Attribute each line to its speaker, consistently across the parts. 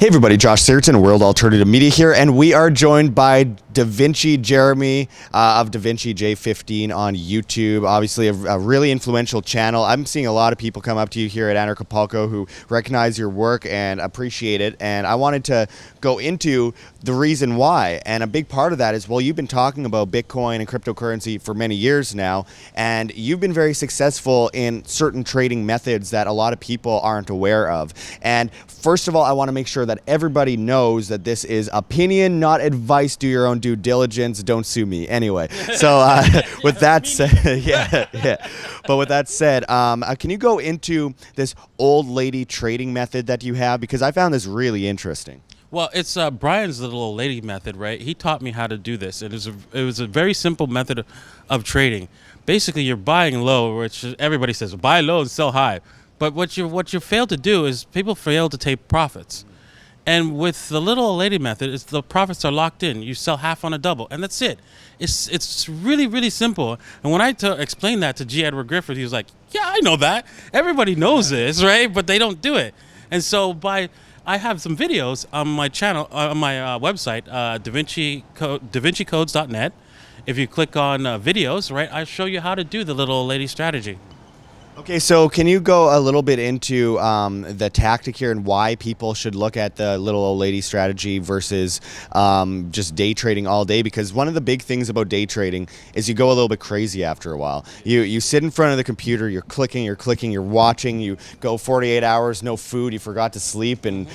Speaker 1: Hey everybody, Josh Sigurdson, World Alternative Media here, and we are joined by Davinci Jeremie of Davinci15 on YouTube. Obviously a really influential channel. I'm seeing a lot of people come up to you here at Anarchapulco who recognize your work and appreciate it, and I wanted to go into the reason why. And a big part of that is, well, you've been talking about Bitcoin and cryptocurrency for many years now, and you've been very successful in certain trading methods that a lot of people aren't aware of. And first of all, I want to make sure that everybody knows that this is opinion, not advice. Do your own due diligence. Don't sue me. Anyway, so with that said, yeah. But with that said, can you go into this old lady trading method that you have? Because I found this really interesting.
Speaker 2: Well, it's Brian's little old lady method, right? He taught me how to do this. It was a very simple method of trading. Basically, you're buying low, which everybody says, buy low and sell high. But what you fail to do is people fail to take profits. And with the little old lady method, it's the profits are locked in. You sell half on a double, and that's it. It's really, really simple. And when I explained that to G. Edward Griffith, he was like, yeah, I know that. Everybody knows this, right? But they don't do it. And so I have some videos on my channel, on my website, davincicodes.net. If you click on videos, right, I show you how to do the little old lady strategy.
Speaker 1: Okay, so can you go a little bit into the tactic here and why people should look at the little old lady strategy versus just day trading all day? Because one of the big things about day trading is you go a little bit crazy after a while. You sit in front of the computer, you're clicking, you're watching, you go 48 hours, no food, you forgot to sleep, and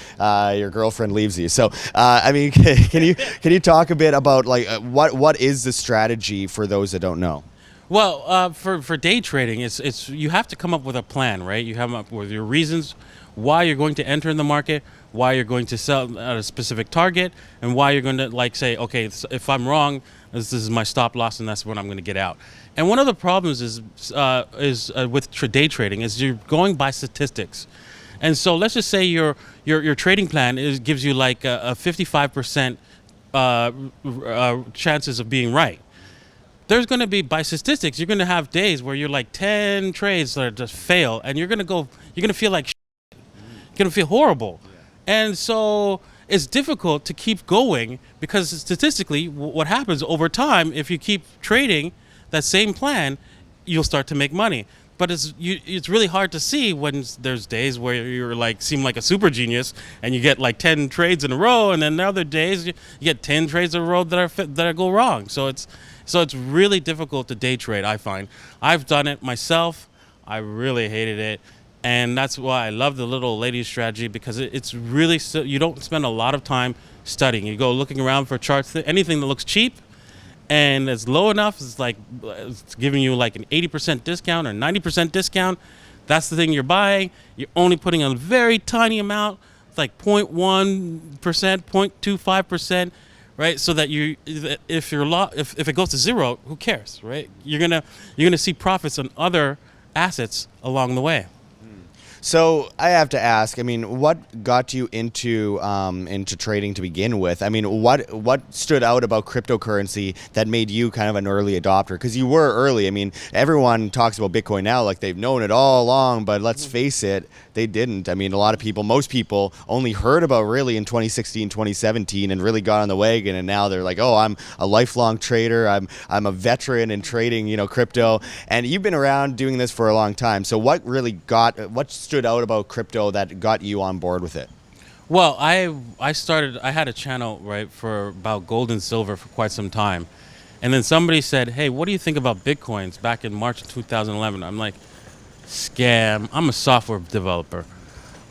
Speaker 1: your girlfriend leaves you. So, I mean, can you talk a bit about like what is the strategy for those that don't know?
Speaker 2: Well, for day trading, it's you have to come up with a plan, right? You have up with your reasons why you're going to enter in the market, why you're going to sell at a specific target, and why you're going to like say, okay, if I'm wrong, this is my stop loss, and that's when I'm going to get out. And one of the problems is with day trading is you're going by statistics. And so let's just say your trading plan gives you like a 55% chances of being right. There's going to be, by statistics, you're going to have days where you're like 10 trades that just fail, and you're going to feel like shit. You're going to feel horrible. And so it's difficult to keep going because statistically what happens over time, if you keep trading that same plan, you'll start to make money. But it's really hard to see when there's days where you're like seem like a super genius and you get like 10 trades in a row, and then the other days you get 10 trades in a row that go wrong. So it's really difficult to day trade, I find. I've done it myself. I really hated it. And that's why I love the little lady strategy, because it's really, you don't spend a lot of time studying. You go looking around for charts, anything that looks cheap and it's low enough, it's giving you like an 80% discount or 90% discount. That's the thing you're buying. You're only putting a very tiny amount, like 0.1%, 0.25%. Right, so that if it goes to zero, who cares, right? You're gonna see profits on other assets along the way.
Speaker 1: So I have to ask, I mean, what got you into trading to begin with? I mean, what stood out about cryptocurrency that made you kind of an early adopter? Because you were early. I mean, everyone talks about Bitcoin now like they've known it all along, but let's face it, they didn't. I mean, most people only heard about really in 2016, 2017 and really got on the wagon, and now they're like, oh, I'm a lifelong trader. I'm a veteran in trading, crypto. And you've been around doing this for a long time. So what stood out about crypto that got you on board with it?
Speaker 2: Well, I had a channel, right, for about gold and silver for quite some time. And then somebody said, hey, what do you think about Bitcoins back in March of 2011? I'm like, scam. I'm a software developer.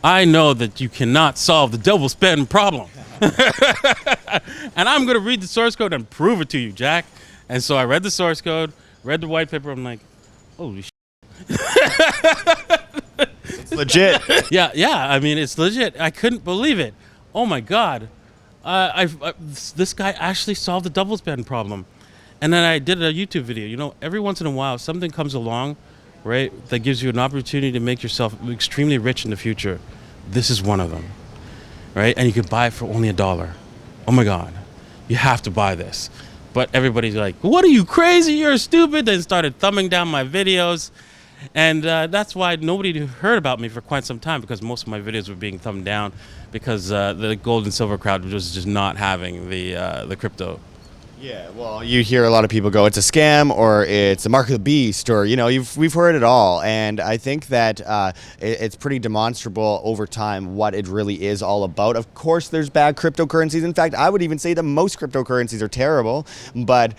Speaker 2: I know that you cannot solve the double spend problem. And I'm going to read the source code and prove it to you, Jack. And so I read the source code, read the white paper. I'm like, holy shit.
Speaker 1: It's legit.
Speaker 2: Yeah. I mean, it's legit. I couldn't believe it. Oh my God. This guy actually solved the double spend problem. And then I did a YouTube video. Every once in a while, something comes along, right, that gives you an opportunity to make yourself extremely rich in the future. This is one of them, right? And you can buy it for only $1. Oh my God, you have to buy this. But everybody's like, what are you, crazy? You're stupid. They started thumbing down my videos. And that's why nobody heard about me for quite some time, because most of my videos were being thumbed down because the gold and silver crowd was just not having the crypto.
Speaker 1: Yeah, well, you hear a lot of people go, it's a scam or it's a mark of the beast, or we've heard it all, and I think that it's pretty demonstrable over time what it really is all about. Of course, there's bad cryptocurrencies. In fact, I would even say that most cryptocurrencies are terrible, but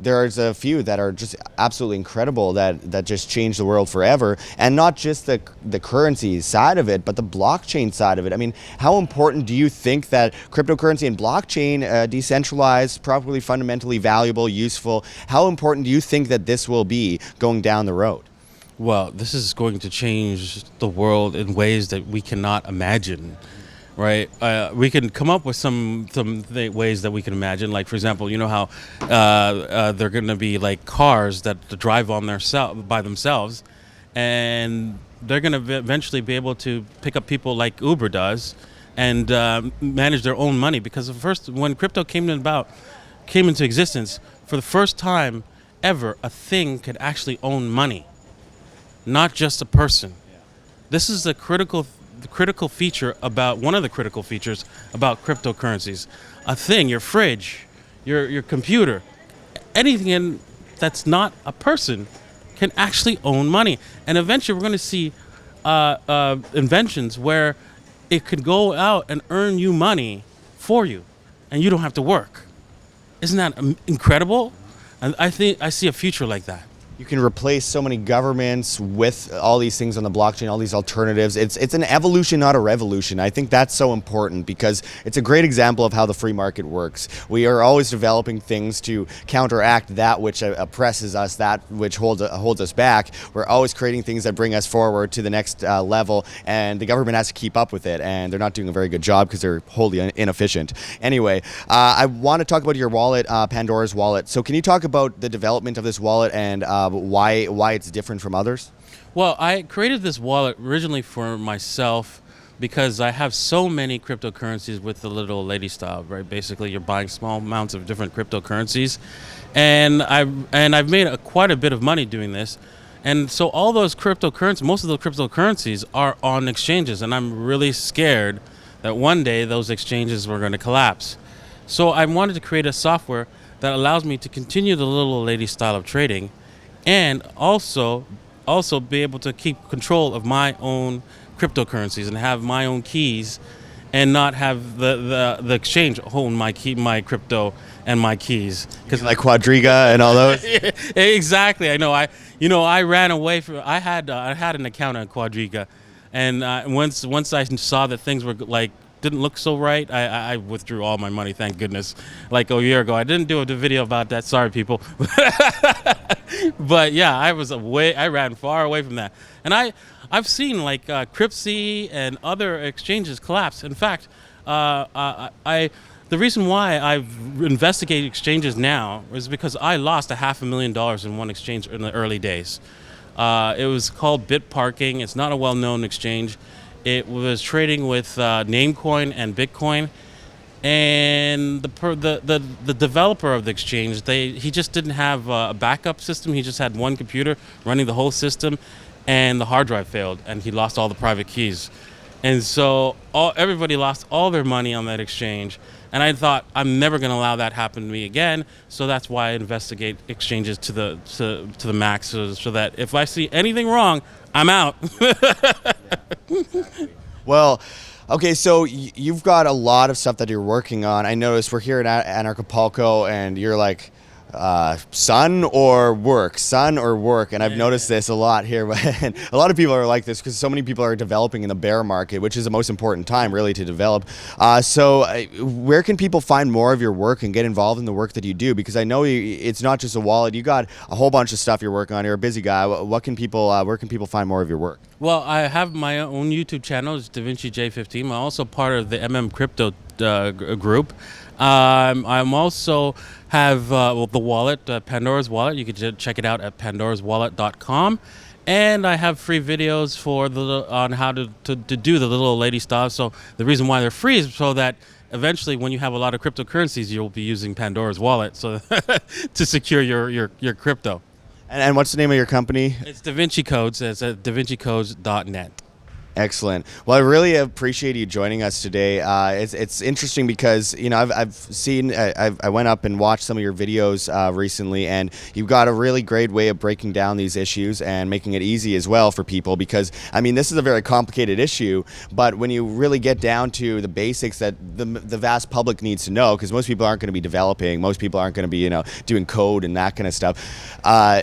Speaker 1: there's a few that are just absolutely incredible that just change the world forever. And not just the currency side of it, but the blockchain side of it. I mean, how important do you think that cryptocurrency and blockchain, decentralized, properly fundamentally valuable, useful, how important do you think that this will be going down the road?
Speaker 2: Well, this is going to change the world in ways that we cannot imagine. Right, we can come up with some ways that we can imagine. Like, for example, you know how they're going to be like cars that drive on by themselves, and they're going to eventually be able to pick up people like Uber does, and manage their own money. Because when crypto came into existence, for the first time ever, a thing could actually own money, not just a person. This is the critical feature about one of the critical features about cryptocurrencies. A thing, your fridge, your computer, anything that's not a person can actually own money. And eventually we're going to see inventions where it could go out and earn you money for you, and you don't have to work. Isn't that incredible? And I think I see a future like that.
Speaker 1: You can replace so many governments with all these things on the blockchain, all these alternatives. It's an evolution, not a revolution. I think that's so important because it's a great example of how the free market works. We are always developing things to counteract that which oppresses us, that which holds us back. We're always creating things that bring us forward to the next level, and the government has to keep up with it, and they're not doing a very good job because they're wholly inefficient. Anyway, I want to talk about your wallet, Pandora's wallet. So can you talk about the development of this wallet and why it's different from others?
Speaker 2: Well, I created this wallet originally for myself because I have so many cryptocurrencies with the little lady style, right? Basically, you're buying small amounts of different cryptocurrencies, and I've made quite a bit of money doing this. And so all those cryptocurrencies, most of the cryptocurrencies are on exchanges, and I'm really scared that one day those exchanges were going to collapse. So I wanted to create a software that allows me to continue the little lady style of trading, and also be able to keep control of my own cryptocurrencies and have my own keys, and not have the exchange own my crypto and my keys.
Speaker 1: Because like Quadriga and all those.
Speaker 2: Exactly. I know. I ran away from. I had an account on Quadriga, and once I saw that things were didn't look so right, I withdrew all my money, thank goodness, like a year ago. I didn't do a video about that, sorry people. But yeah, I ran far away from that. And I've seen Cryptsy and other exchanges collapse. In fact, the reason why I've investigated exchanges now is because I lost $500,000 in one exchange in the early days. It was called Bitparking. It's not a well-known exchange. It was trading with Namecoin and Bitcoin, and the developer of the exchange, he just didn't have a backup system. He just had one computer running the whole system, and the hard drive failed, and he lost all the private keys. And so everybody lost all their money on that exchange. And I thought, I'm never going to allow that happen to me again. So that's why I investigate exchanges to the max, so that if I see anything wrong, I'm out.
Speaker 1: Well, okay, so you've got a lot of stuff that you're working on. I noticed we're here in Anarchapulco, and you're like, sun or work, and I've noticed this a lot here. But a lot of people are like this because so many people are developing in the bear market, which is the most important time really to develop. So where can people find more of your work and get involved in the work that you do? Because I know it's not just a wallet. You got a whole bunch of stuff you're working on. You're a busy guy. Where can people find more of your work?
Speaker 2: Well, I have my own YouTube channel. It's Davinci15. I'm also part of the Crypto group. I'm also have the wallet, Pandora's wallet. You can check it out at pandoraswallet.com. And I have free videos on how to do the little lady stuff. So the reason why they're free is so that eventually, when you have a lot of cryptocurrencies, you'll be using Pandora's wallet so to secure your crypto.
Speaker 1: And what's the name of your company?
Speaker 2: It's Davinci Codes. It's at davincicodes.net.
Speaker 1: Excellent. Well, I really appreciate you joining us today. It's interesting because I've seen I went up and watched some of your videos recently, and you've got a really great way of breaking down these issues and making it easy as well for people. Because I mean, this is a very complicated issue, but when you really get down to the basics that the vast public needs to know, because most people aren't going to be developing, most people aren't going to be doing code and that kind of stuff.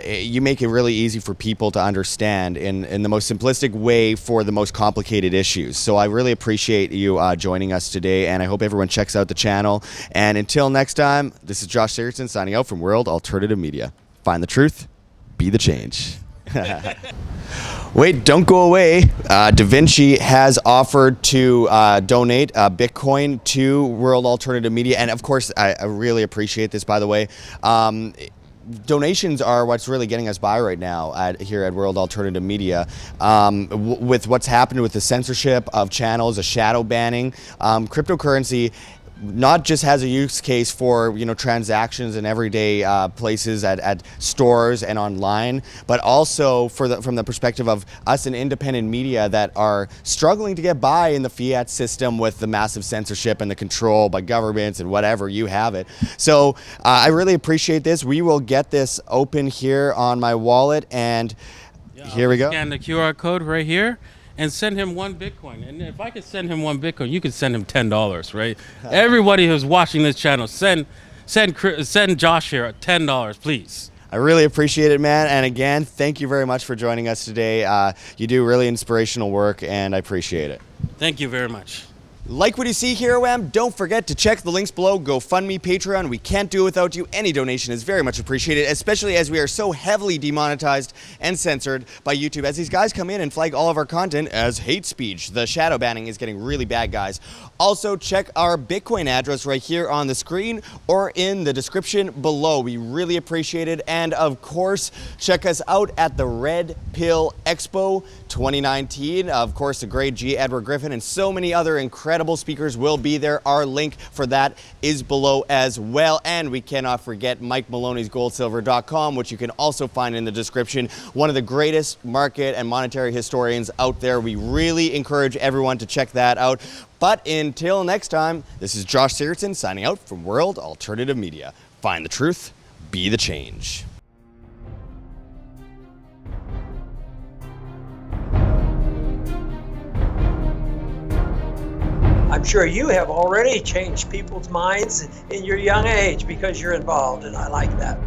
Speaker 1: You make it really easy for people to understand in the most simplistic way for the most complicated issues. So I really appreciate you joining us today, and I hope everyone checks out the channel. And until next time, this is Josh Sigurdson signing out from World Alternative Media. Find the truth, be the change. Wait, don't go away. Davinci has offered to donate Bitcoin to World Alternative Media, and of course, I really appreciate this, by the way. Donations are what's really getting us by right now here at World Alternative Media. With what's happened with the censorship of channels, the shadow banning, cryptocurrency not just has a use case for transactions in everyday places at stores and online, but also from the perspective of us in independent media that are struggling to get by in the fiat system with the massive censorship and the control by governments and whatever you have it. So I really appreciate this. We will get this open here on my wallet, and here we go.
Speaker 2: Scan the QR code right here and send him one Bitcoin. And if I could send him one Bitcoin, you could send him $10, right? Everybody who's watching this channel, send Josh here $10, please.
Speaker 1: I really appreciate it, man. And again, thank you very much for joining us today. You do really inspirational work, and I appreciate it.
Speaker 2: Thank you very much.
Speaker 1: Like what you see here, Wham? Don't forget to check the links below. GoFundMe, Patreon. We can't do it without you. Any donation is very much appreciated, especially as we are so heavily demonetized and censored by YouTube. As these guys come in and flag all of our content as hate speech, the shadow banning is getting really bad, guys. Also, check our Bitcoin address right here on the screen or in the description below. We really appreciate it. And of course, check us out at the Red Pill Expo 2019. Of course, the great G. Edward Griffin and so many other incredible speakers will be there. Our link for that is below as well. And we cannot forget Mike Maloney's goldsilver.com, which you can also find in the description. One of the greatest market and monetary historians out there. We really encourage everyone to check that out. But until next time, this is Josh Sigurdson signing out from World Alternative Media. Find the truth, be the change.
Speaker 3: I'm sure you have already changed people's minds in your young age because you're involved, and I like that.